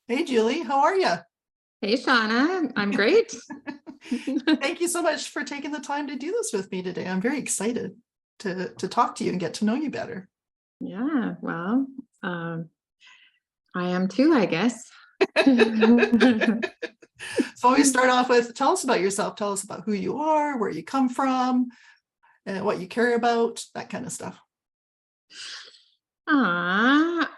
Hey, Julie, how are you? Hey, Shauna, I'm great. Thank you so much for taking the time to do this with me today. I'm very excited to talk to you and get to know you better. Yeah, well, I am too, I guess. So we start off with, tell us about yourself. Tell us about who you are, where you come from, and what you care about, that kind of stuff. Ah,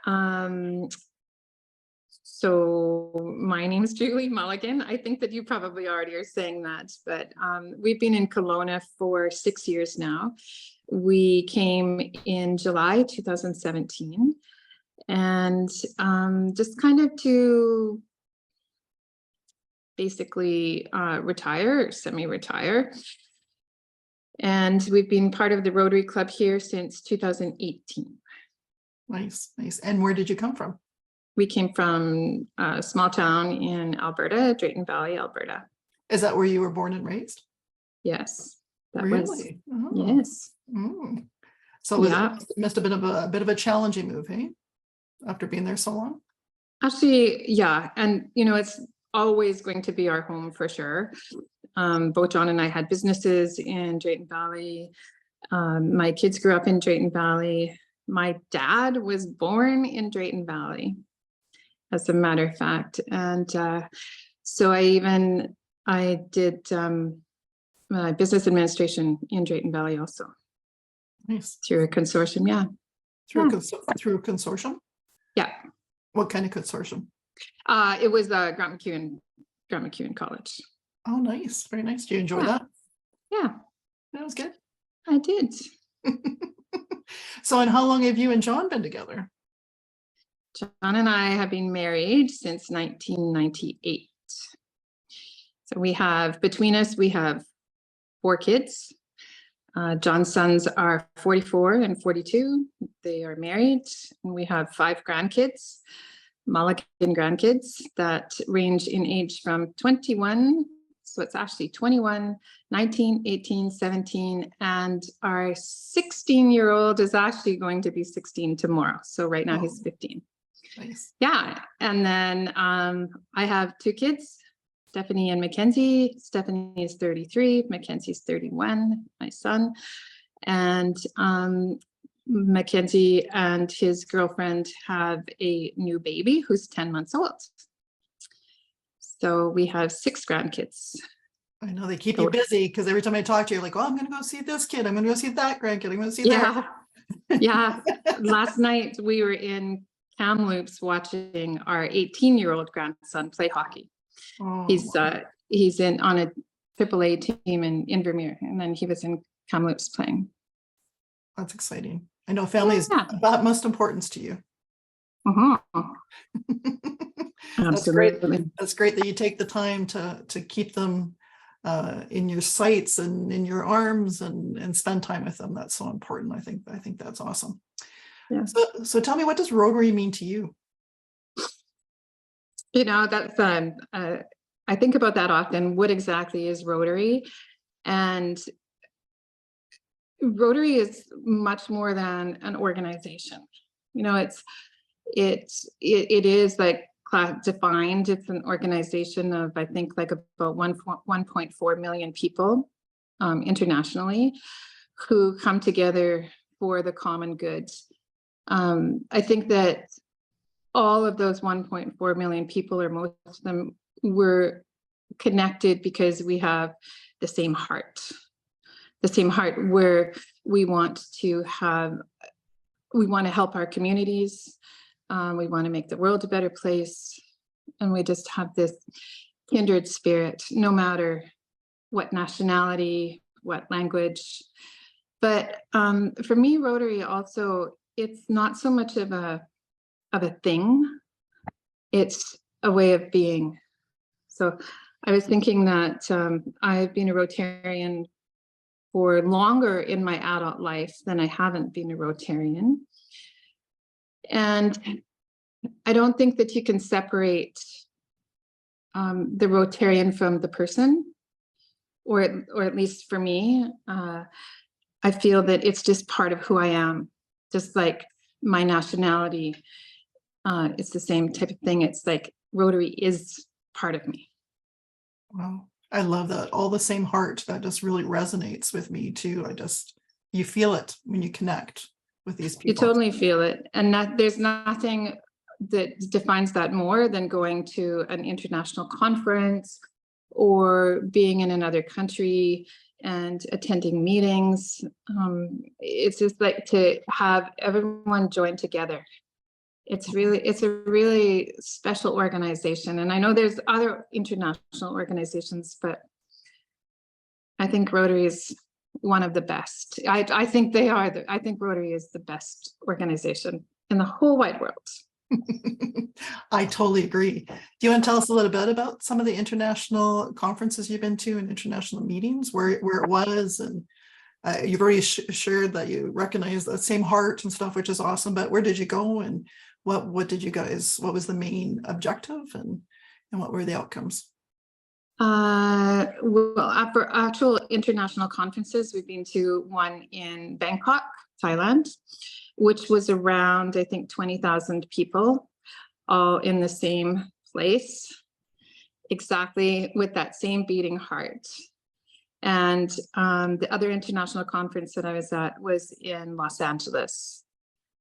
so my name is Julie Mulligan. I think that you probably already are saying that, but we've been in Kelowna for 6 years now. We came in July 2017, and just kind of to basically retire, semi-retire. And we've been part of the Rotary Club here since 2018. Nice, nice. And where did you come from? We came from a small town in Alberta, Drayton Valley, Alberta. Is that where you were born and raised? Yes, that was, Really? Oh. yes. Mm. So Yeah. it must have been a bit of a challenging move, hey? After being there so long? Actually, yeah. And, it's always going to be our home for sure. Both John and I had businesses in Drayton Valley. My kids grew up in Drayton Valley. My dad was born in Drayton Valley, as a matter of fact. And so I did business administration in Drayton Valley also. Nice. Through a consortium, yeah. Through a consortium? Yeah. What kind of consortium? It was Grant MacEwan College. Oh, nice. Very nice. Do you enjoy that? Yeah. That was good. I did. So, and how long have you and John been together? John and I have been married since 1998. So between us, we have 4 kids. John's sons are 44 and 42. They are married. And we have 5 grandkids, Mulligan grandkids that range in age from 21. So it's actually 21, 19, 18, 17, and our 16-year-old is actually going to be 16 tomorrow. So right now he's 15. Nice. Yeah. And then I have 2 kids, Stephanie and Mackenzie. Stephanie is 33, Mackenzie's 31, my son. And Mackenzie and his girlfriend have a new baby who's 10 months old. So we have 6 grandkids. I know they keep you busy because every time I talk to you, you're like, oh, I'm going to go see this kid. I'm going to go see that grandkid. I'm going to see that. Yeah. Last night we were in Kamloops watching our 18-year-old grandson play hockey. Oh, he's on a AAA team in Invermere, and then he was in Kamloops playing. That's exciting. I know family is of utmost importance to you. That's great. That's great that you take the time to keep them in your sights and in your arms and spend time with them. That's so important. I think that's awesome. Yeah. So tell me, what does Rotary mean to you? That's I think about that often. What exactly is Rotary? And Rotary is much more than an organization. It is like defined. It's an organization of, I think, like about 1.4 million people internationally who come together for the common good. I think that all of those 1.4 million people, or most of them, were connected because we have the same heart where we want to help our communities. We want to make the world a better place. And we just have this kindred spirit, no matter what nationality, what language. But for me, Rotary also, it's not so much of a thing. It's a way of being. So I was thinking that I've been a Rotarian for longer in my adult life than I haven't been a Rotarian. And I don't think that you can separate the Rotarian from the person, or at least for me. I feel that it's just part of who I am, just like my nationality. It's the same type of thing. It's like Rotary is part of me. Wow. I love that. All the same heart. That just really resonates with me too. You feel it when you connect with these people. You totally feel it. And there's nothing that defines that more than going to an international conference or being in another country and attending meetings. It's just like to have everyone join together. It's a really special organization. And I know there's other international organizations, but I think Rotary is one of the best. I think they are. I think Rotary is the best organization in the whole wide world. I totally agree. Do you want to tell us a little bit about some of the international conferences you've been to and international meetings, where it was? And you've already shared that you recognize the same heart and stuff, which is awesome. But where did you go, and what did you guys? What was the main objective, and what were the outcomes? Well, for actual international conferences, we've been to one in Bangkok, Thailand, which was around, I think, 20,000 people, all in the same place, exactly with that same beating heart. And the other international conference that I was at was in Los Angeles.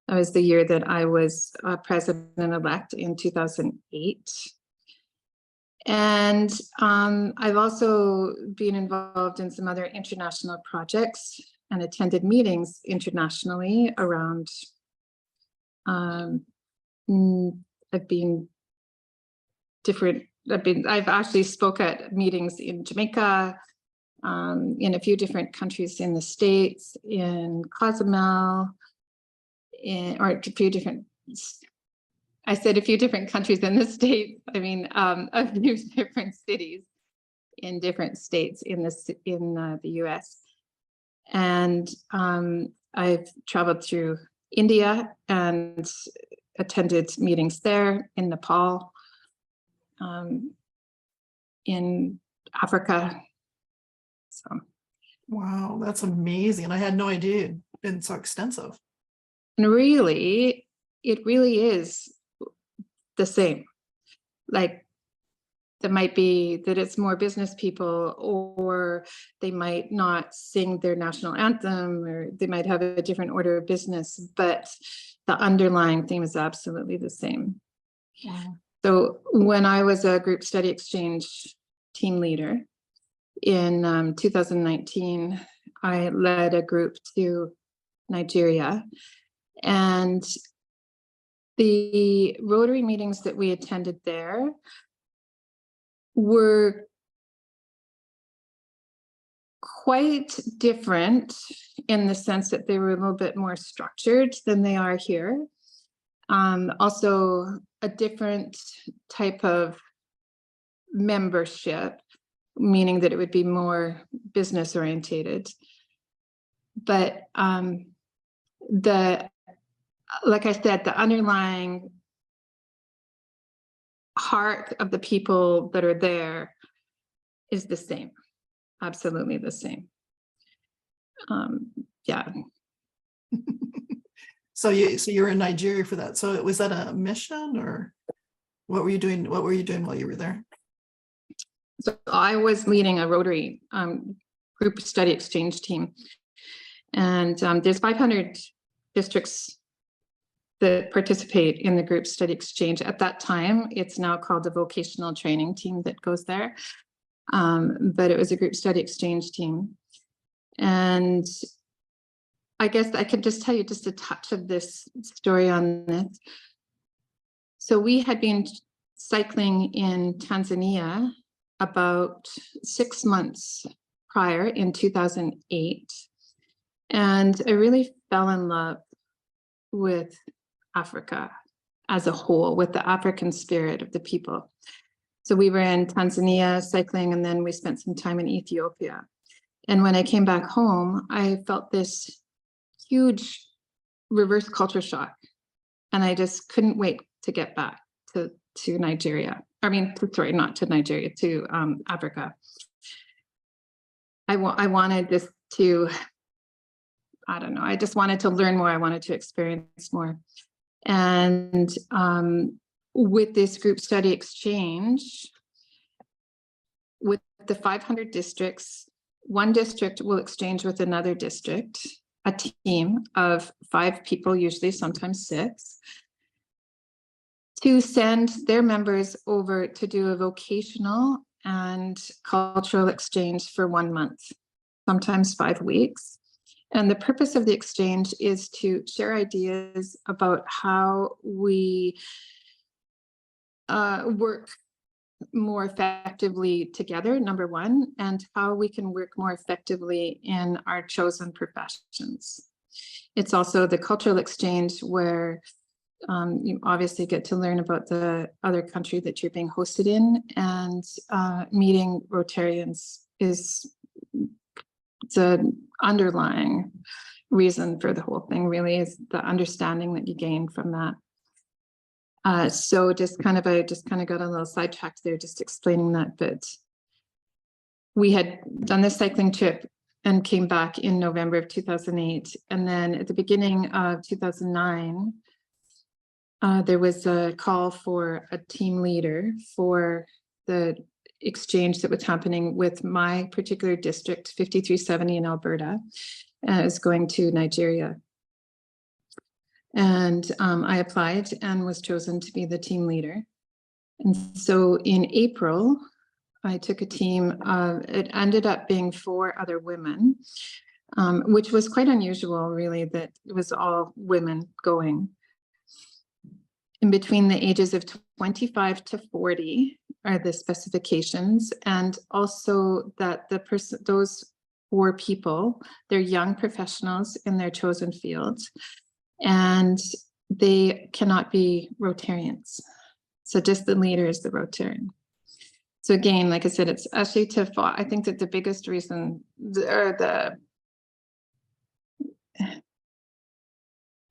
That was the year that I was president-elect in 2008. And I've also been involved in some other international projects and attended meetings internationally around. I've actually spoke at meetings in Jamaica, in a few different countries in the States, in Cozumel, I said a few different countries in the States. I mean, a few different cities in different states in the US. And I've traveled through India and attended meetings there, in Nepal, in Africa. So. Wow, that's amazing. I had no idea it'd been so extensive. And really, it really is the same. Like, that might be that it's more business people, or they might not sing their national anthem, or they might have a different order of business, but the underlying theme is absolutely the same. Wow. So when I was a group study exchange team leader in 2019, I led a group to Nigeria, and the Rotary meetings that we attended there were quite different in the sense that they were a little bit more structured than they are here. Also a different type of membership, meaning that it would be more business orientated. But like I said, the underlying heart of the people that are there is the same, absolutely the same. Yeah. So you were in Nigeria for that. So was that a mission, or what were you doing? What were you doing while you were there? So I was leading a Rotary group study exchange team, and there's 500 districts that participate in the group study exchange. At that time, it's now called the vocational training team that goes there. But it was a group study exchange team. And I guess I could just tell you just a touch of this story on this. So we had been cycling in Tanzania about 6 months prior, in 2008. And I really fell in love with Africa as a whole, with the African spirit of the people. So we were in Tanzania cycling, and then we spent some time in Ethiopia. And when I came back home, I felt this huge reverse culture shock. And I just couldn't wait to get back to Nigeria. I mean, sorry, not to Nigeria, to Africa. I wanted this to, I don't know, I just wanted to learn more. I wanted to experience more. And with this group study exchange, with the 500 districts, one district will exchange with another district, a team of 5 people, usually sometimes 6, to send their members over to do a vocational and cultural exchange for 1 month, sometimes 5 weeks. And the purpose of the exchange is to share ideas about how we work more effectively together, number one, and how we can work more effectively in our chosen professions. It's also the cultural exchange where you obviously get to learn about the other country that you're being hosted in, and meeting Rotarians is the underlying reason for the whole thing, really, is the understanding that you gain from that. So I just kind of got a little sidetracked there, just explaining that. But we had done this cycling trip and came back in November of 2008. And then at the beginning of 2009, there was a call for a team leader for the exchange that was happening with my particular district, 5370 in Alberta, is going to Nigeria. And I applied and was chosen to be the team leader. And so in April, I took a team of, it ended up being 4 other women, which was quite unusual, really, that it was all women going. In between the ages of 25 to 40 are the specifications, and also that those 4 people, they're young professionals in their chosen fields, and they cannot be Rotarians. So just the leader is the Rotarian. So again, like I said, it's actually I think that the biggest reason,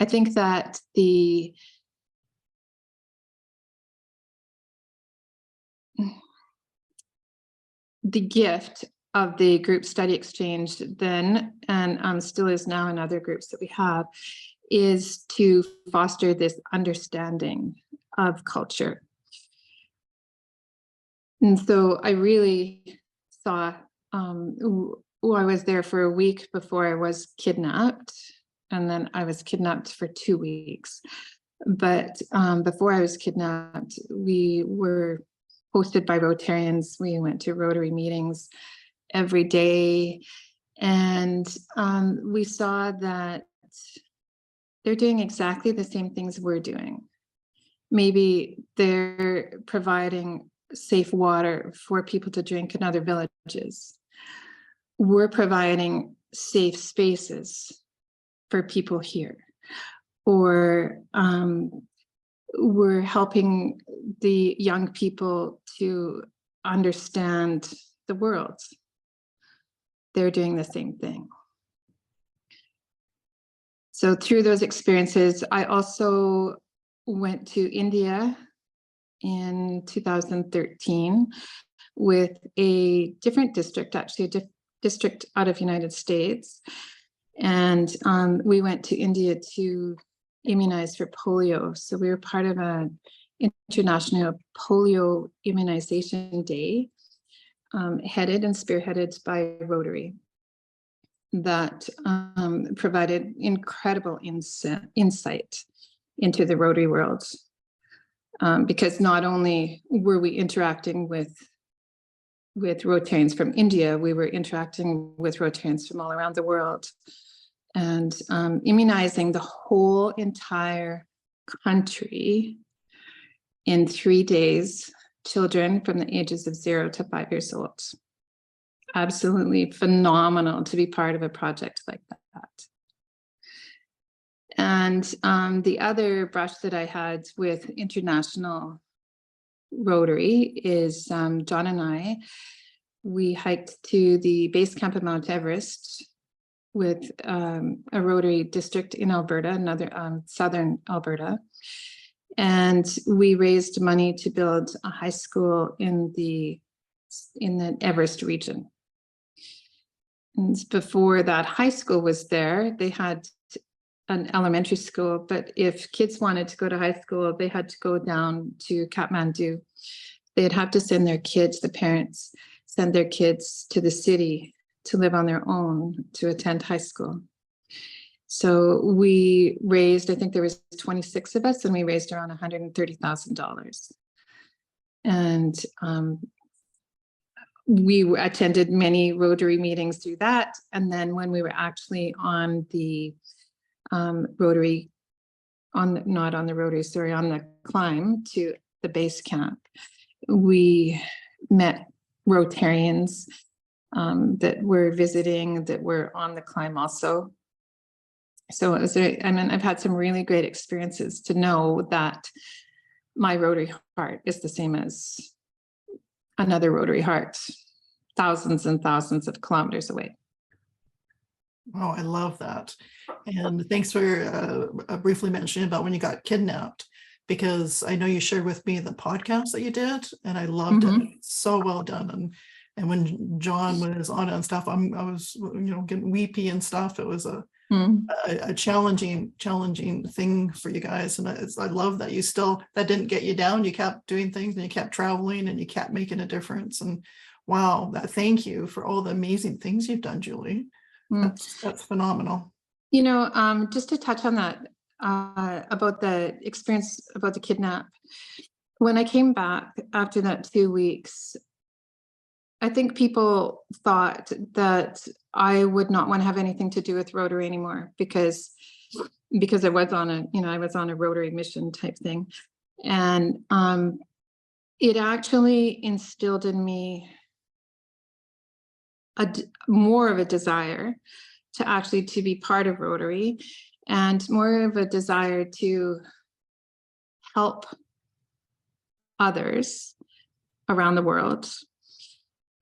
I think that the gift of the group study exchange then, and still is now in other groups that we have, is to foster this understanding of culture. And so I really saw, I was there for a week before I was kidnapped, and then I was kidnapped for 2 weeks. But before I was kidnapped, we were hosted by Rotarians. We went to Rotary meetings every day, and we saw that they're doing exactly the same things we're doing. Maybe they're providing safe water for people to drink in other villages. We're providing safe spaces for people here. Or we're helping the young people to understand the world. They're doing the same thing. So through those experiences, I also went to India in 2013 with a different district, actually a district out of United States. And we went to India to immunize for polio. So we were part of an international polio immunization day, headed and spearheaded by Rotary, that provided incredible insight into the Rotary world. Because not only were we interacting with Rotarians from India, we were interacting with Rotarians from all around the world, and immunizing the whole entire country in 3 days, children from the ages of 0 to 5 years old. Absolutely phenomenal to be part of a project like that. And the other brush that I had with international Rotary is John and we hiked to the base camp of Mount Everest with a Rotary district in Alberta, another southern Alberta. And we raised money to build a high school in the Everest region. And before that high school was there, they had an elementary school, but if kids wanted to go to high school, they had to go down to Kathmandu. They'd have to send their kids, the parents send their kids to the city to live on their own to attend high school. So we raised, I think there was 26 of us, and we raised around $130,000. And we attended many Rotary meetings through that. And then when we were actually on the Rotary, not on the Rotary, sorry, on the climb to the base camp, we met Rotarians that were visiting, that were on the climb also. So it was, I've had some really great experiences to know that my Rotary heart is the same as another Rotary heart, thousands and thousands of kilometers away. Oh, I love that. And thanks for briefly mentioning about when you got kidnapped, because I know you shared with me the podcast that you did, and I loved it. So well done. And when John was on it and stuff, I was, getting weepy and stuff. It was a challenging thing for you guys. And I love that you still, that didn't get you down. You kept doing things, and you kept traveling, and you kept making a difference. And wow, thank you for all the amazing things you've done, Julie. That's phenomenal. Just to touch on that, about the experience about the kidnap. When I came back after that 2 weeks, I think people thought that I would not want to have anything to do with Rotary anymore because I was on a Rotary mission type thing. And it actually instilled in me more of a desire to be part of Rotary, and more of a desire to help others around the world.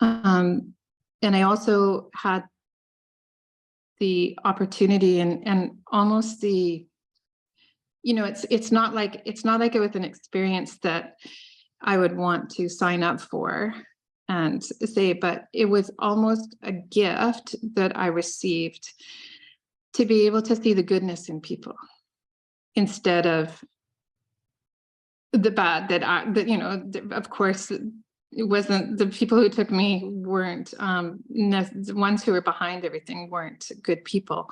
And I also had the opportunity and almost the, it's not like it was an experience that I would want to sign up for and say, but it was almost a gift that I received to be able to see the goodness in people instead of the bad that of course it wasn't, the people who took me weren't the ones who were behind everything weren't good people,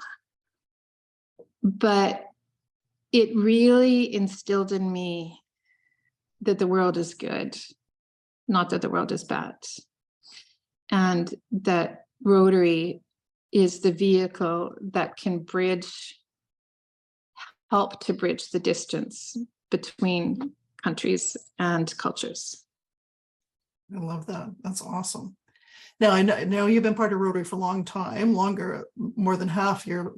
but it really instilled in me that the world is good, not that the world is bad, and that Rotary is the vehicle that can help to bridge the distance between countries and cultures. I love that. That's awesome. Now, I know you've been part of Rotary for a long time, more than half your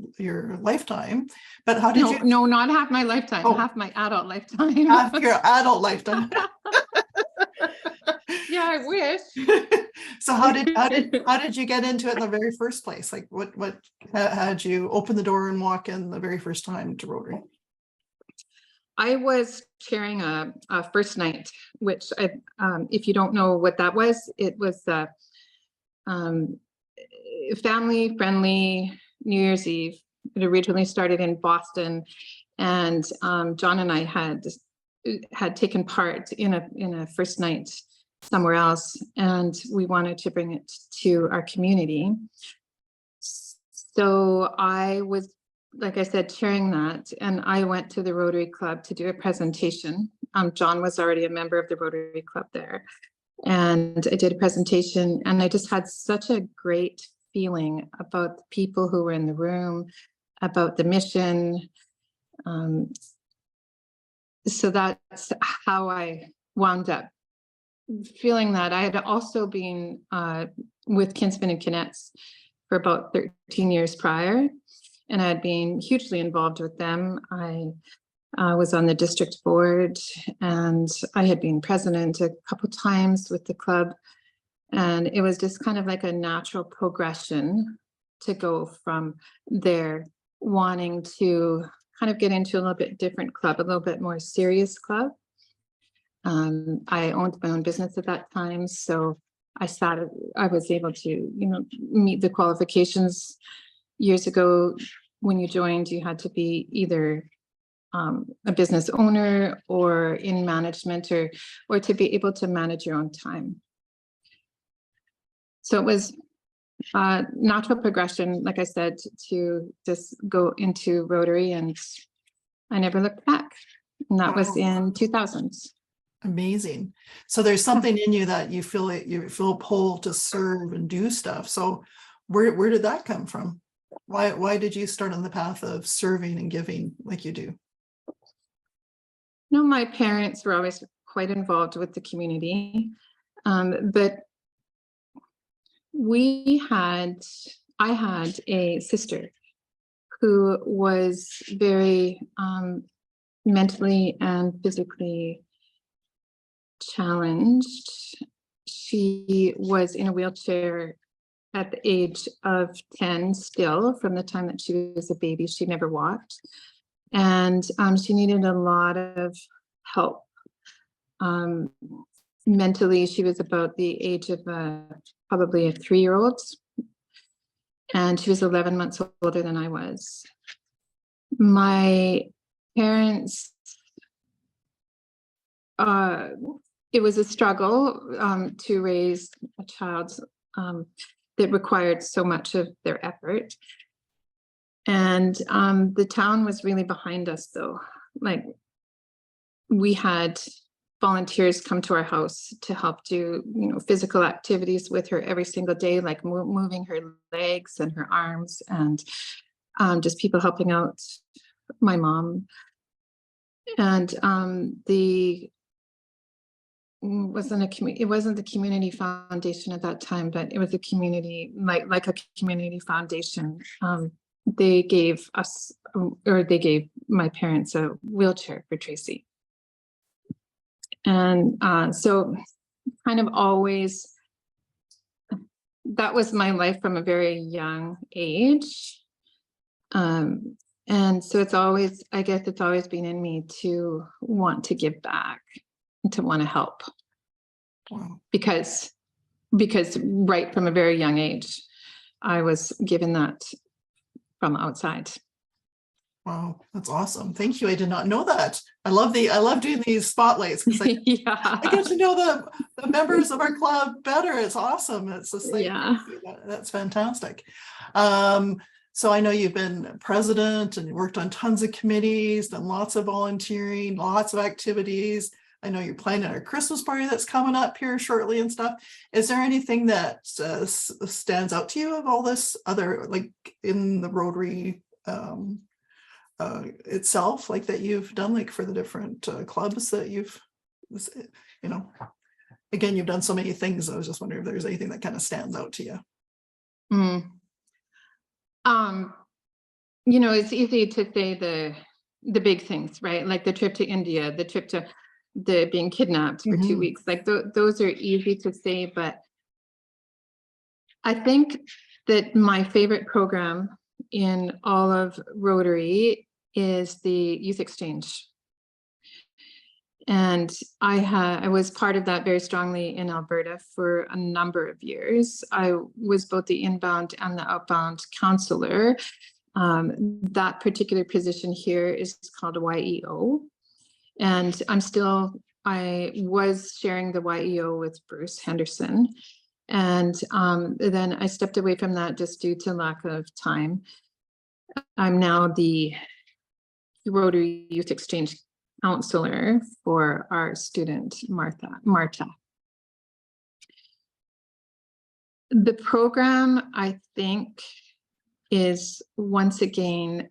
lifetime. But how did you? No, not half my lifetime, half my adult lifetime. Half your adult lifetime. Yeah, I wish. So how did you get into it in the very first place? Like what had you open the door and walk in the very first time to Rotary? I was chairing a first night, which if you don't know what that was, it was family friendly New Year's Eve. It originally started in Boston, and John and I had taken part in a first night somewhere else, and we wanted to bring it to our community. So I was, like I said, chairing that, and I went to the Rotary Club to do a presentation. John was already a member of the Rotary Club there, and I did a presentation, and I just had such a great feeling about the people who were in the room, about the mission. So that's how I wound up feeling that. I had also been with Kinsmen and Kinettes for about 13 years prior, and I had been hugely involved with them. I was on the district board, and I had been president a couple times with the club. And it was just kind of like a natural progression to go from there, wanting to kind of get into a little bit different club, a little bit more serious club. I owned my own business at that time, so I was able to, meet the qualifications years ago when you joined, you had to be either a business owner or in management, or to be able to manage your own time. So it was natural progression, like I said, to just go into Rotary, and I never looked back. And that was in 2000s. Amazing. So there's something in you that you feel pulled to serve and do stuff. So where did that come from? Why did you start on the path of serving and giving like you do? No, my parents were always quite involved with the community, but I had a sister who was very mentally and physically challenged. She was in a wheelchair at the age of 10 still, from the time that she was a baby. She never walked. And she needed a lot of help. Mentally, she was about the age of probably a 3-year-old. And she was 11 months older than I was. My parents, it was a struggle to raise a child that required so much of their effort. And the town was really behind us, though. Like, we had volunteers come to our house to help do, physical activities with her every single day, like moving her legs and her arms, and just people helping out my mom. And it wasn't the community foundation at that time, but it was a community, like a community foundation. They gave us, or they gave my parents, a wheelchair for Tracy. And so kind of always, that was my life from a very young age. And so I guess it's always been in me to want to give back, to want to help. Wow. Because right from a very young age, I was given that from outside. Wow, that's awesome. Thank you. I did not know that. I love doing these spotlights, because I get to know the members of our club better. It's awesome. It's just like, that's fantastic. So I know you've been president and you worked on tons of committees, done lots of volunteering, lots of activities. I know you're planning a Christmas party that's coming up here shortly and stuff. Is there anything that stands out to you of all this other, like in the Rotary itself, like that you've done, like for the different clubs that you've, again, you've done so many things. I was just wondering if there's anything that kind of stands out to you. It's easy to say the big things, right? Like the trip to India, the trip to being kidnapped for 2 weeks. Like those are easy to say, but I think that my favorite program in all of Rotary is the youth exchange. And I was part of that very strongly in Alberta for a number of years. I was both the inbound and the outbound counselor. That particular position here is called a YEO. And I was sharing the YEO with Bruce Henderson. And then I stepped away from that just due to lack of time. I'm now the Rotary Youth Exchange counselor for our student, Marta. The program, I think, is, once again,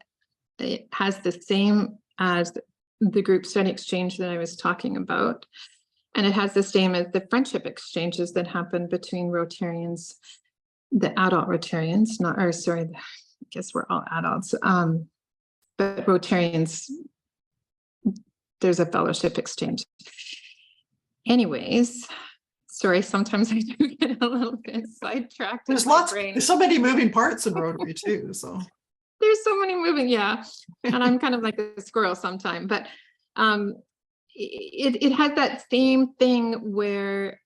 it has the same as the group study exchange that I was talking about. And it has the same as the friendship exchanges that happen between Rotarians, the adult Rotarians, I guess we're all adults, but Rotarians, there's a fellowship exchange. Anyways, sorry, sometimes I do get a little bit sidetracked. There's so many moving parts in Rotary too, so. There's so many moving, yeah. And I'm kind of like a squirrel sometimes, but it has that same thing where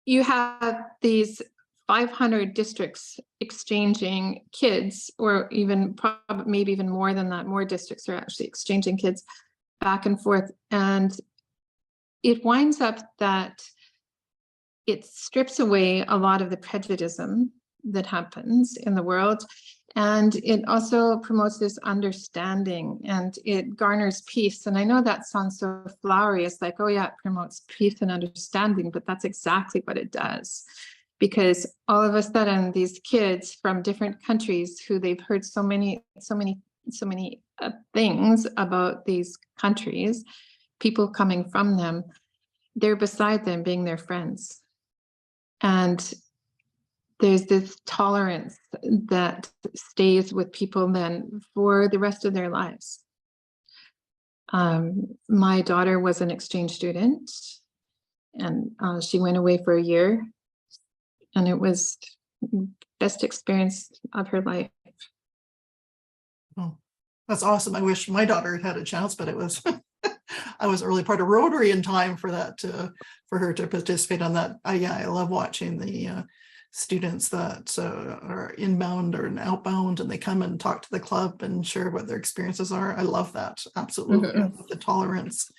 you have these 500 districts exchanging kids, or even maybe even more than that. More districts are actually exchanging kids back and forth. And it winds up that it strips away a lot of the prejudice that happens in the world. And it also promotes this understanding, and it garners peace. And I know that sounds so flowery. It's like, oh yeah, it promotes peace and understanding, but that's exactly what it does. Because all of a sudden, these kids from different countries who they've heard so many things about these countries, people coming from them, they're beside them being their friends. And there's this tolerance that stays with people then for the rest of their lives. My daughter was an exchange student, and she went away for a year, and it was the best experience of her life. Oh, that's awesome. I wish my daughter had a chance, but it was I was early part of Rotary in time for that, for her to participate on that. I love watching the students that are inbound or outbound, and they come and talk to the club and share what their experiences are. I love that. Absolutely. Mm-hmm. The tolerance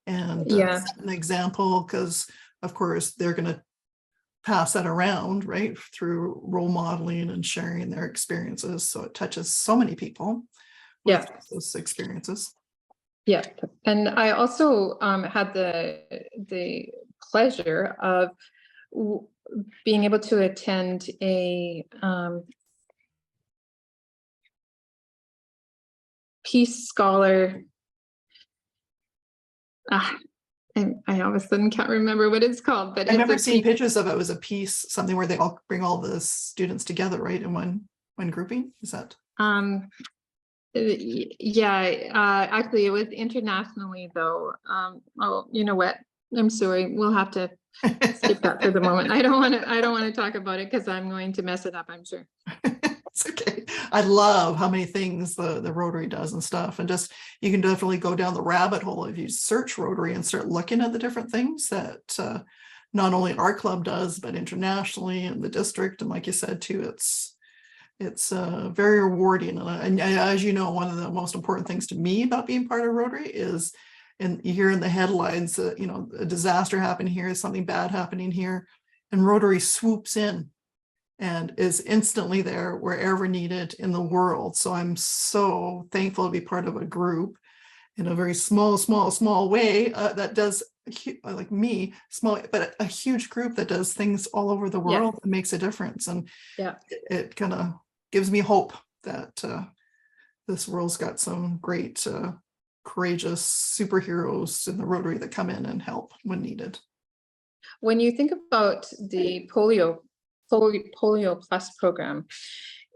and set an example, because of course they're going to pass that around, right, through role modeling and sharing their experiences. So it touches so many people with those experiences. Yeah, and I also had the pleasure of being able to attend a Peace Scholar. I all of a sudden can't remember what it's called, but I've never seen pictures of it. It was a piece, something where they all bring all the students together, right, in one grouping. Is that? Yeah, actually, it was internationally though. Oh, you know what? I'm sorry. We'll have to skip that for the moment. I don't want to talk about it because I'm going to mess it up, I'm sure. It's okay. I love how many things the Rotary does and stuff, and just you can definitely go down the rabbit hole if you search Rotary and start looking at the different things that not only our club does, but internationally and the district. And like you said too, it's very rewarding. And as you know, one of the most important things to me about being part of Rotary is, and you hear in the headlines, you know, a disaster happened here, something bad happening here, and Rotary swoops in and is instantly there wherever needed in the world. So I'm so thankful to be part of a group in a very small way that does, like me, small, but a huge group that does things all over the world and makes a difference. And it kind of gives me hope that this world's got some great, courageous superheroes in the Rotary that come in and help when needed. When you think about the Polio Plus program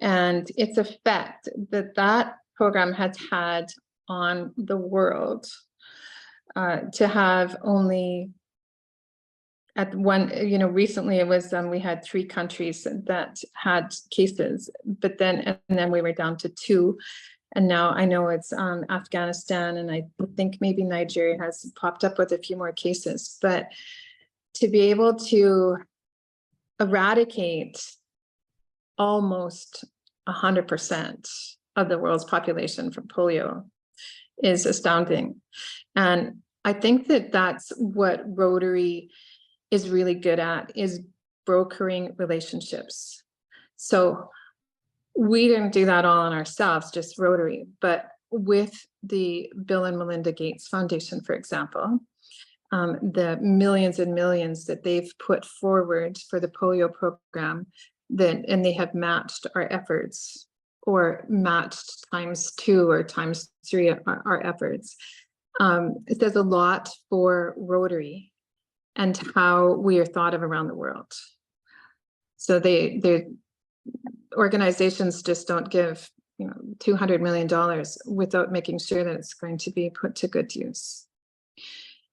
and its effect that program has had on the world, to have only at one, you know, recently it was we had 3 countries that had cases, but then we were down to 2, and now I know it's Afghanistan, and I think maybe Nigeria has popped up with a few more cases. But to be able to eradicate almost 100% of the world's population from polio is astounding. And I think that that's what Rotary is really good at, is brokering relationships. So we didn't do that all on ourselves, just Rotary, but with the Bill and Melinda Gates Foundation, for example, the millions and millions that they've put forward for the polio program, and they have matched our efforts, or matched ×2 or ×3 our efforts. It says a lot for Rotary and how we are thought of around the world. So the organizations just don't give, you know, $200 million without making sure that it's going to be put to good use.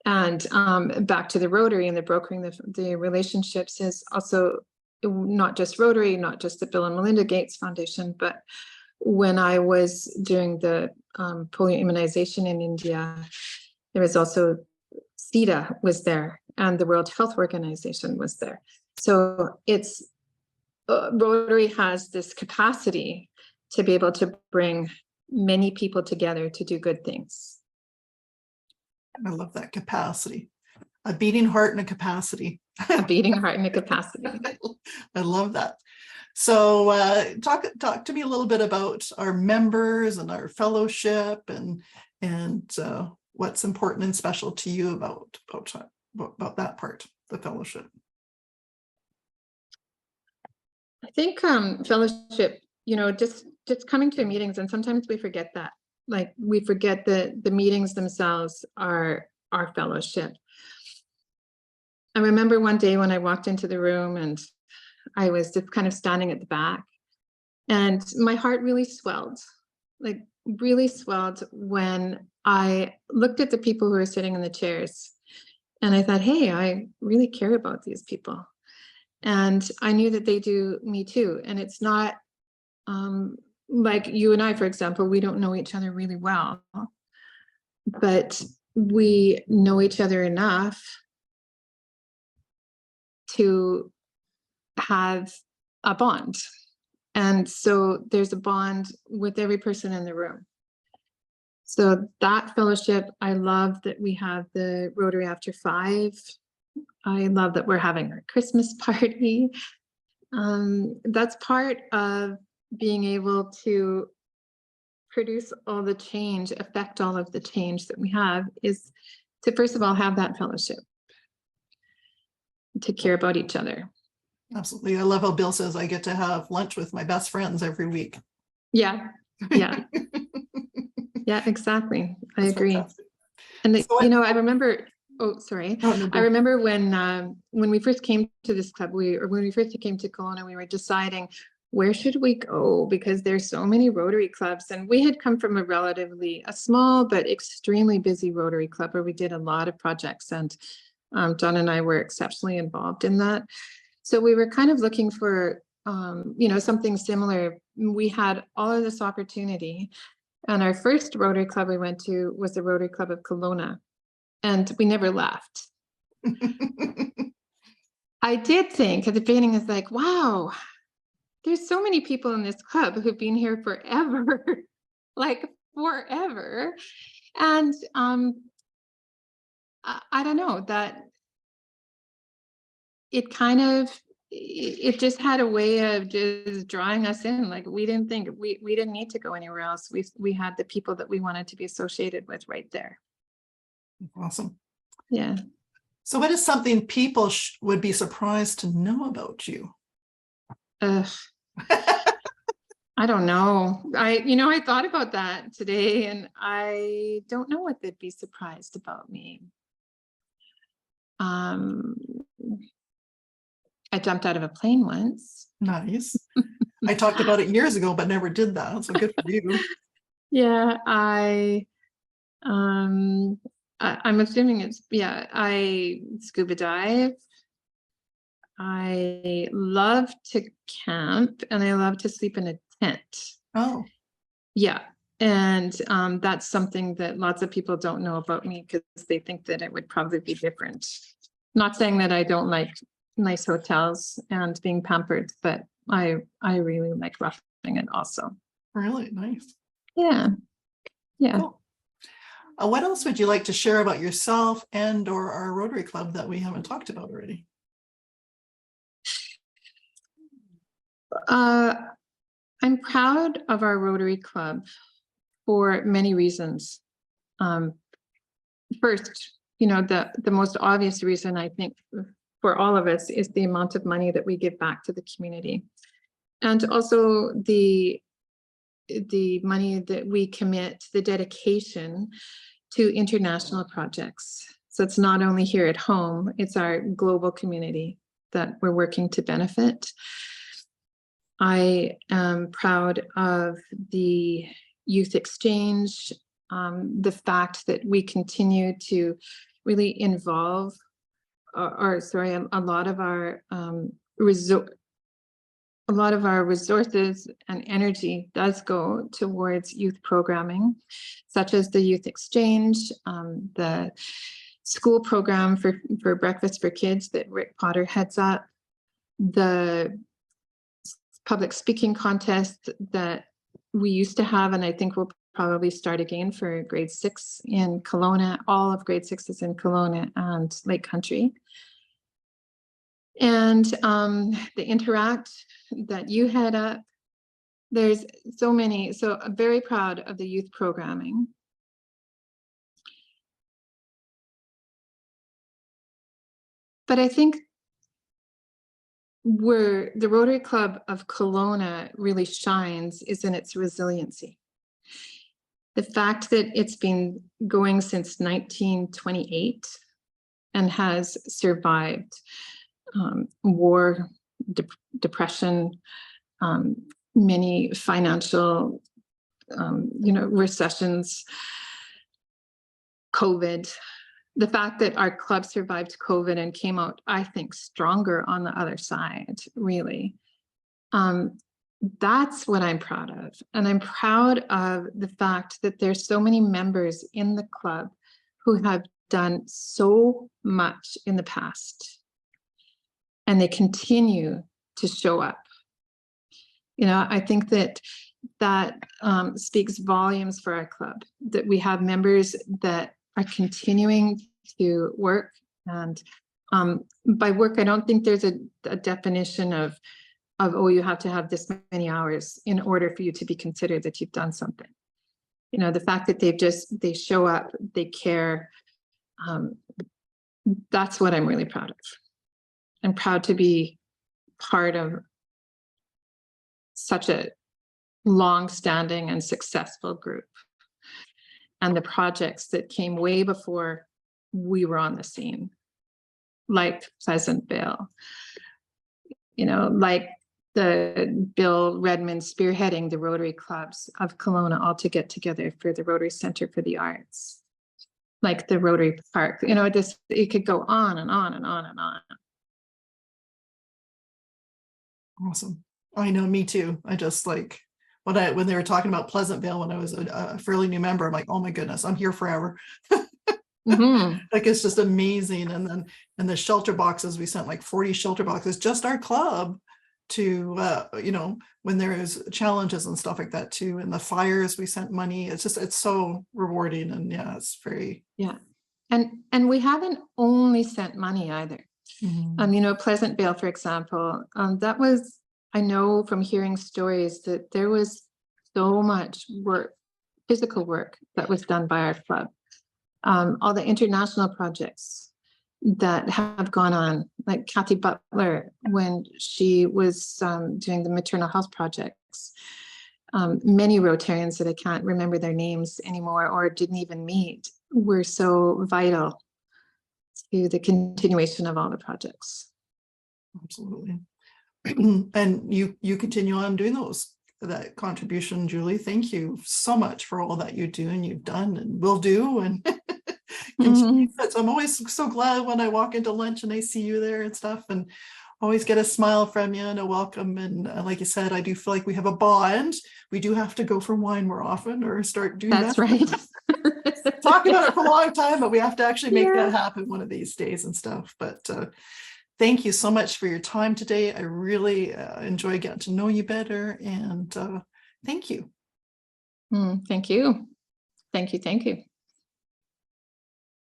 And back to the Rotary and the brokering the relationships is also not just Rotary, not just the Bill and Melinda Gates Foundation, but when I was doing the polio immunization in India, there was also CETA was there, and the World Health Organization was there. So it's Rotary has this capacity to be able to bring many people together to do good things. I love that capacity. A beating heart and a capacity. A beating heart and a capacity. I love that. So talk to me a little bit about our members and our fellowship and what's important and special to you about that part, the fellowship. I think fellowship, you know, just coming to meetings, and sometimes we forget that. Like we forget that the meetings themselves are our fellowship. I remember one day when I walked into the room and I was just kind of standing at the back, and my heart really swelled, like really swelled when I looked at the people who were sitting in the chairs, and I thought, hey, I really care about these people. And I knew that they do me too. And it's not like you and I, for example, we don't know each other really well, but we know each other enough to have a bond. And so there's a bond with every person in the room. So that fellowship, I love that we have the Rotary After 5. I love that we're having our Christmas party. That's part of being able to produce all the change, affect all of the change that we have, is to first of all have that fellowship, to care about each other. Absolutely. I love how Bill says I get to have lunch with my best friends every week. Yeah, yeah. Yeah, exactly. I agree. Fantastic. And So you know, I remember, oh, sorry. Oh, no, I remember when we first came to this club, when we first came to Kelowna, we were deciding where should we go, because there's so many Rotary clubs, and we had come from a small but extremely busy Rotary club where we did a lot of projects, and John and I were exceptionally involved in that. So we were kind of looking for, you know, something similar. We had all of this opportunity, and our first Rotary club we went to was the Rotary Club of Kelowna, and we never left. I did think at the beginning, it's like, wow, there's so many people in this club who've been here forever, like forever. And I don't know, that it kind of, it just had a way of just drawing us in. Like we didn't think, we didn't need to go anywhere else. We had the people that we wanted to be associated with right there. Awesome. Yeah. So what is something people would be surprised to know about you? I don't know. I thought about that today, and I don't know what they'd be surprised about me. I jumped out of a plane once. Nice. I talked about it years ago, but never did that. So good for you. Yeah, I'm assuming it's, yeah, I scuba dive. I love to camp, and I love to sleep in a tent. Oh. Yeah. And that's something that lots of people don't know about me, because they think that it would probably be different. Not saying that I don't like nice hotels and being pampered, but I really like roughing it also. Really nice. Yeah. Yeah. Cool. What else would you like to share about yourself and or our Rotary Club that we haven't talked about already? I'm proud of our Rotary Club for many reasons. First, the most obvious reason, I think, for all of us is the amount of money that we give back to the community. And also the money that we commit, the dedication to international projects. So it's not only here at home, it's our global community that we're working to benefit. I am proud of the youth exchange, the fact that we continue to really involve, a lot of our resources and energy does go towards youth programming, such as the youth exchange, the school program for breakfast for kids that Rick Potter heads up, the public speaking contest that we used to have, and I think we'll probably start again for grade 6 in Kelowna. All of grade 6 is in Kelowna and Lake Country. And the Interact that you head up, there's so many. So I'm very proud of the youth programming. But I think where the Rotary Club of Kelowna really shines is in its resiliency. The fact that it's been going since 1928 and has survived war, depression, many financial, recessions, COVID. The fact that our club survived COVID and came out, I think, stronger on the other side, really. That's what I'm proud of. And I'm proud of the fact that there's so many members in the club who have done so much in the past. And they continue to show up. I think that speaks volumes for our club, that we have members that are continuing to work. And by work, I don't think there's a definition of, oh, you have to have this many hours in order for you to be considered that you've done something. The fact that they show up, they care. That's what I'm really proud of. I'm proud to be part of such a long-standing and successful group. And the projects that came way before we were on the scene, like Pleasant Vale, like the Bill Redmond spearheading the Rotary clubs of Kelowna all to get together for the Rotary Center for the Arts, like the Rotary Park. It could go on and on and on and on. Awesome. I know, me too. I just like when they were talking about Pleasant Vale when I was a fairly new member, I'm like, oh my goodness, I'm here forever. Mm-hmm. Like, it's just amazing. And then the shelter boxes, we sent like 40 shelter boxes, just our club, to when there is challenges and stuff like that too. And the fires, we sent money. It's so rewarding. And yeah, it's very, yeah. And we haven't only sent money either. Mm-hmm. Pleasant Vale, for example, that was, I know from hearing stories that there was so much work, physical work that was done by our club. All the international projects that have gone on, like Kathy Butler, when she was doing the maternal health projects. Many Rotarians that I can't remember their names anymore or didn't even meet were so vital to the continuation of all the projects. Absolutely. And you continue on doing that contribution, Julie. Thank you so much for all that you do and you've done and will do. And mm-hmm. So I'm always so glad when I walk into lunch and I see you there and stuff, and always get a smile from you and a welcome. And like you said, I do feel like we have a bond. We do have to go for wine more often or start doing that. That's right. Talk about it for a long time, but we have to actually make that happen one of these days and stuff. But thank you so much for your time today. I really enjoy getting to know you better. And thank you. Thank you. Thank you. Thank you.